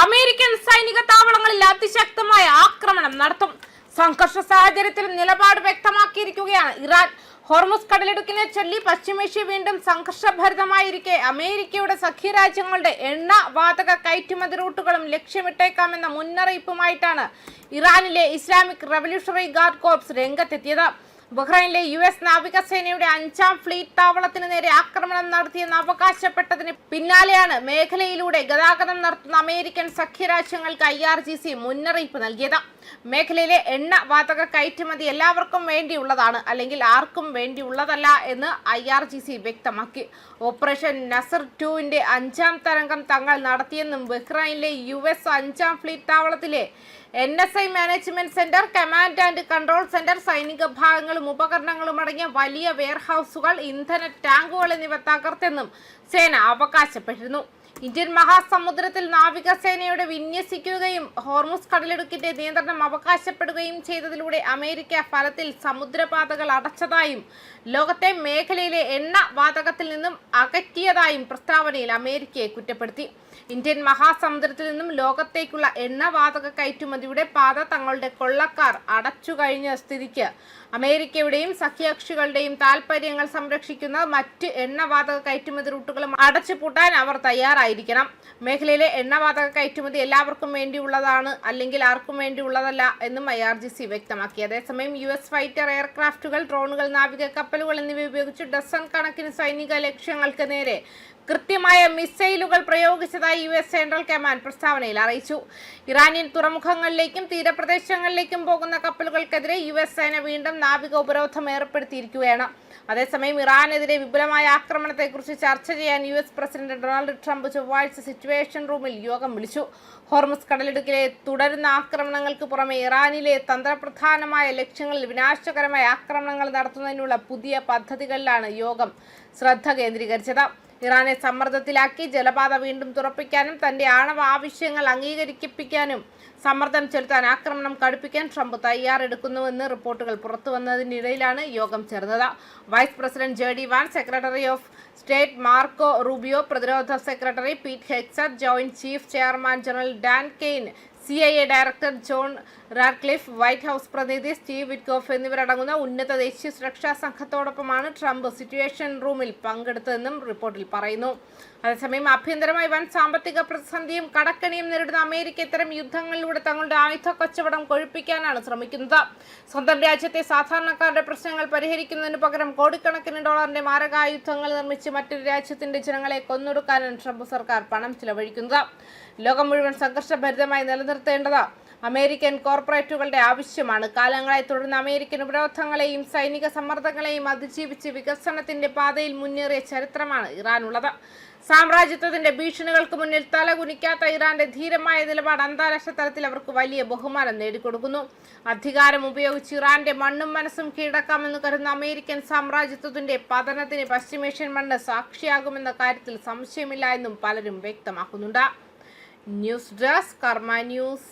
American സൈനിക താവളങ്ങളിൽ അതിശക്തമായ ആക്രമണം നടത്തും. സംഘർഷ സാഹചര്യത്തിൽ നിലപാട് വ്യക്തമാക്കിയിരിക്കുകയാണ് ഇറാൻ. ഹോർമുസ് കടലിടുക്കിനെ ചൊല്ലി പശ്ചിമേഷ്യ വീണ്ടും സംഘർഷഭരിതമായിരിക്കെ അമേരിക്കയുടെ സഖ്യരാജ്യങ്ങളുടെ എണ്ണ വാതക കയറ്റുമതി റൂട്ടുകളും ലക്ഷ്യമിട്ടേക്കാമെന്ന മുന്നറിയിപ്പുമായിട്ടാണ് ഇറാനിലെ ഇസ്ലാമിക് റവല്യൂഷണറി ഗാർഡ് കോർപ്സ് രംഗത്തെത്തിയത്. ബഹ്റൈനിലെ US നാവികസേനയുടെ 5ാം ഫ്ലീറ്റ് താവളത്തിന് നേരെ ആക്രമണം നടത്തിയെന്ന് അവകാശപ്പെട്ടതിന് പിന്നാലെയാണ് മേഖലയിലൂടെ ഗതാഗതം നടത്തുന്ന അമേരിക്കൻ സഖ്യരാജ്യങ്ങൾക്ക് IRGC മുന്നറിയിപ്പ് നൽകിയത്. മേഖലയിലെ എണ്ണ വാതക കയറ്റുമതി എല്ലാവർക്കും വേണ്ടിയുള്ളതാണ്, അല്ലെങ്കിൽ ആർക്കും വേണ്ടിയുള്ളതല്ല എന്ന് IRGC വ്യക്തമാക്കി. ഓപ്പറേഷൻ നസർ 2ന്റെ 5ാം തരംഗം തങ്ങൾ നടത്തിയെന്നും ബഹ്റൈനിലെ US 5ാം ഫ്ലീറ്റ് താവളത്തിലെ NSI management centre, command and control centre, സൈനിക ഭാഗങ്ങളും ഉപകരണങ്ങളും അടങ്ങിയ വലിയ വെയർഹൌസുകൾ, ഇന്ധന ടാങ്കുകൾ എന്നിവ തകർത്തെന്നും സേന അവകാശപ്പെട്ടിരുന്നു. ഇന്ത്യൻ മഹാസമുദ്രത്തിൽ നാവികസേനയുടെ വിന്യസിക്കുകയും ഹോർമുസ് കടലിടുക്കിന്റെ നിയന്ത്രണം അവകാശപ്പെടുകയും ചെയ്തതിലൂടെ അമേരിക്ക ഫലത്തിൽ സമുദ്രപാതകൾ അടച്ചതായും ലോകത്തെ മേഖലയിലെ എണ്ണ വാതകത്തിൽ നിന്നും അകറ്റിയതായും പ്രസ്താവനയിൽ അമേരിക്കയെ കുറ്റപ്പെടുത്തി. ഇന്ത്യൻ മഹാസമുദ്രത്തിൽ നിന്നും ലോകത്തേക്കുള്ള എണ്ണവാതക കയറ്റുമതിയുടെ പാത തങ്ങളുടെ കൊള്ളക്കാർ അടച്ചു കഴിഞ്ഞ സ്ഥിതിക്ക് അമേരിക്കയുടെയും സഖ്യകക്ഷികളുടെയും താൽപര്യങ്ങൾ സംരക്ഷിക്കുന്ന മറ്റ് എണ്ണവാതക കയറ്റുമതി റൂട്ടുകളും അടച്ചുപൂട്ടാൻ അവർ തയ്യാറായിരിക്കണം. മേഖലയിലെ എണ്ണവാതക കയറ്റുമതി എല്ലാവർക്കും വേണ്ടിയുള്ളതാണ്, അല്ലെങ്കിൽ ആർക്കും വേണ്ടിയുള്ളതല്ല എന്നും IRGC വ്യക്തമാക്കി. അതേസമയം US ഫൈറ്റർ എയർക്രാഫ്റ്റുകൾ, ഡ്രോണുകൾ, നാവിക കപ്പലുകൾ എന്നിവ ഉപയോഗിച്ച് ഡസൻ കണക്കിന് സൈനിക ലക്ഷ്യങ്ങൾക്ക് നേരെ കൃത്യമായ മിസൈലുകൾ പ്രയോഗിച്ചതായി US സെൻട്രൽ കമാൻഡ് പ്രസ്താവനയിൽ അറിയിച്ചു. ഇറാനിയൻ തുറമുഖങ്ങളിലേക്കും തീരപ്രദേശങ്ങളിലേക്കും പോകുന്ന കപ്പലുകൾക്കെതിരെ US സേന വീണ്ടും നാവിക ഉപരോധം ഏർപ്പെടുത്തിയിരിക്കുകയാണ്. അതേസമയം ഇറാനെതിരെ വിപുലമായ ആക്രമണത്തെക്കുറിച്ച് ചർച്ച ചെയ്യാൻ US പ്രസിഡന്റ് ഡൊണാൾഡ് ട്രംപ് ചൊവ്വാഴ്ച സിറ്റുവേഷൻ റൂമിൽ യോഗം വിളിച്ചു. ഹോർമുസ് കടലിടുക്കിലെ തുടരുന്ന ആക്രമണങ്ങൾക്ക് പുറമെ ഇറാനിലെ തന്ത്രപ്രധാനമായ ലക്ഷ്യങ്ങളിൽ വിനാശകരമായ ആക്രമണങ്ങൾ നടത്തുന്നതിനുള്ള പുതിയ പദ്ധതികളിലാണ് യോഗം ശ്രദ്ധ കേന്ദ്രീകരിച്ചത്. ഇറാനെ സമ്മർദ്ദത്തിലാക്കി ജലപാത വീണ്ടും തുറപ്പിക്കാനും തന്റെ ആണവ ആവശ്യങ്ങൾ അംഗീകരിപ്പിക്കാനും സമ്മർദ്ദം ചെലുത്താൻ ആക്രമണം കടുപ്പിക്കാൻ ട്രംപ് തയ്യാറെടുക്കുന്നുവെന്ന് റിപ്പോർട്ടുകൾ പുറത്തുവന്നതിനിടയിലാണ് യോഗം ചേർന്നത്. Vice president JD Vance, secretary of state Marco Rubio, പ്രതിരോധ secretary Pete Hegseth, joint chief chairman general Dan Caine, CIA director John Ratcliffe, White House പ്രതിനിധി സ്റ്റീവ് വിറ്റ്കോഫ് എന്നിവരടങ്ങുന്ന ഉന്നത ദേശീയ സുരക്ഷാ സംഘത്തോടൊപ്പമാണ് ട്രംപ് സിറ്റുവേഷൻ റൂമിൽ പങ്കെടുത്തതെന്നും റിപ്പോർട്ടിൽ പറയുന്നു. അതേസമയം ആഭ്യന്തരമായി വൻ സാമ്പത്തിക പ്രതിസന്ധിയും കടക്കെണിയും നേരിടുന്ന അമേരിക്ക ഇത്തരം യുദ്ധങ്ങളിലൂടെ തങ്ങളുടെ ആയുധ കച്ചവടം കൊഴുപ്പിക്കാനാണ് ശ്രമിക്കുന്നത്. സ്വന്തം രാജ്യത്തെ സാധാരണക്കാരുടെ പ്രശ്നങ്ങൾ പരിഹരിക്കുന്നതിന് പകരം കോടിക്കണക്കിന് ഡോളറിന്റെ മാരകായുധങ്ങൾ നിർമ്മിച്ച് മറ്റൊരു രാജ്യത്തിന്റെ ജനങ്ങളെ കൊന്നൊടുക്കാനാണ് ട്രംപ് സർക്കാർ പണം ചിലവഴിക്കുന്നത്. ലോകം മുഴുവൻ സംഘർഷഭരിതമായി നിലനിർത്തേണ്ടത് അമേരിക്കൻ കോർപ്പറേറ്റുകളുടെ ആവശ്യമാണ്. കാലങ്ങളായി തുടർന്ന അമേരിക്കൻ ഉപരോധങ്ങളെയും സൈനിക സമ്മർദ്ദങ്ങളെയും അതിജീവിച്ച് വികസനത്തിന്റെ പാതയിൽ മുന്നേറിയ ചരിത്രമാണ് ഇറാനുള്ളത്. സാമ്രാജ്യത്വത്തിന്റെ ഭീഷണികൾക്ക് മുന്നിൽ തലകുനിക്കാത്ത ഇറാന്റെ ധീരമായ നിലപാട് അന്താരാഷ്ട്ര തലത്തിൽ അവർക്ക് വലിയ ബഹുമാനം നേടിക്കൊടുക്കുന്നു. അധികാരം ഉപയോഗിച്ച് ഇറാന്റെ മണ്ണും മനസ്സും കീഴടക്കാമെന്ന് കരുതുന്ന അമേരിക്കൻ സാമ്രാജ്യത്വത്തിന്റെ പതനത്തിന് പശ്ചിമേഷ്യൻ മണ്ണ് സാക്ഷിയാകുമെന്ന കാര്യത്തിൽ സംശയമില്ല എന്നും പലരും വ്യക്തമാക്കുന്നുണ്ട്. ന്യൂസ് ഡെസ്ക് കർമ്മ ന്യൂസ്.